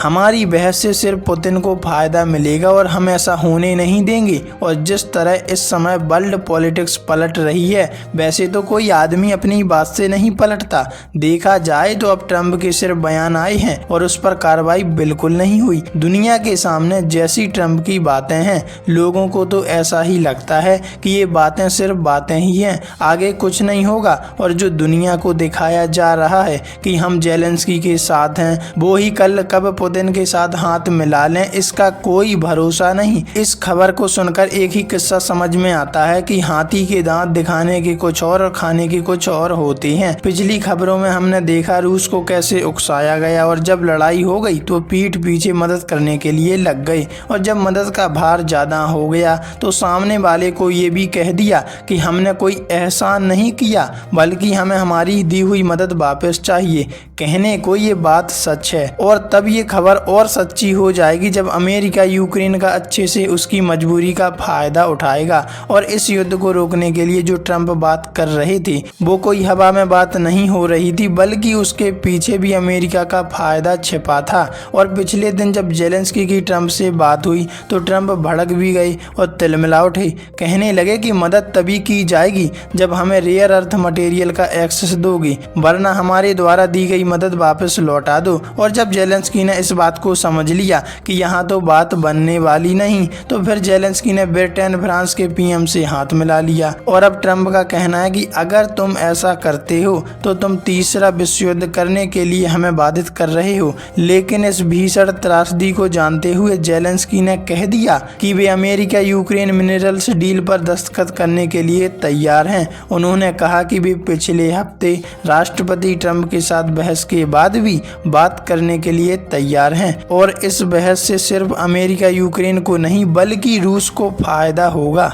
हमारी बहस से सिर्फ पुतिन को फायदा मिलेगा और हम ऐसा होने नहीं देंगे। और जिस तरह इस समय वर्ल्ड पॉलिटिक्स पलट रही है, वैसे तो कोई आदमी अपनी बात से नहीं पलटता। देखा जाए तो अब ट्रंप के सिर्फ बयान आए हैं और उस पर कार्रवाई बिल्कुल नहीं हुई। दुनिया के सामने जैसी ट्रंप की बातें हैं, लोगों को तो ऐसा ही लगता है कि ये बातें सिर्फ बातें ही हैं, आगे कुछ नहीं होगा। और जो दुनिया को दिखाया जा रहा है कि हम जेलेंस्की के साथ हैं, वो ही कल कब पुतिन के साथ हाथ मिला लें, इसका कोई भरोसा नहीं। इस खबर को सुनकर एक ही किस्सा समझ में आता है कि हाथी के दांत दिखाने के कुछ और खाने के कुछ और होते हैं। पिछली खबरों में हमने देखा रूस को कैसे उकसाया गया और जब लड़ाई हो गई तो पीठ पीछे मदद करने के लिए लग गए, और जब मदद का भार ज्यादा हो गया तो सामने वाले को ये भी कह दिया कि हमने कोई एहसान नहीं किया, बल्कि हमें हमारी दी हुई मदद वापस चाहिए। कहने को ये बात सच है, और तब ये खबर और सच्ची हो जाएगी जब अमेरिका यूक्रेन का अच्छे से उसकी मजबूरी का फायदा उठाएगा। और इस युद्ध को रोकने के लिए जो ट्रंप बात कर रहे थे, वो कोई हवा में बात नहीं हो रही थी, बल्कि उसके पीछे भी अमेरिका का फायदा छिपा था। और पिछले दिन जब जेलेंस्की की ट्रंप से बात हुई तो ट्रंप भड़क भी गए और तिलमिला उठे। कहने लगे कि मदद तभी की जाएगी जब हमें रेयर अर्थ मटेरियल का एक्सेस दोगे, वरना हमारे द्वारा दी गई मदद वापस लौटा दो। और जब जेलेंस्की ने इस बात को समझ लिया कि यहाँ तो बात बनने वाली नहीं, तो फिर जेलेंस्की ने ब्रिटेन फ्रांस के पीएम से हाथ मिला लिया। और अब ट्रंप का कहना है कि अगर तुम ऐसा करते हो तो तुम तीसरा विश्व युद्ध करने के लिए हमें बाधित कर रहे हो। लेकिन इस भीषण त्रासदी को जानते हुए जेलेंस्की ने कह दिया कि वे अमेरिका यूक्रेन मिनरल्स डील पर दस्तखत करने के लिए तैयार हैं। उन्होंने कहा कि वे पिछले हफ्ते राष्ट्रपति ट्रंप के साथ बहस के बाद भी बात करने के लिए तैयार हैं, और इस बहस से सिर्फ अमेरिका यूक्रेन को नहीं बल्कि रूस को फायदा होगा।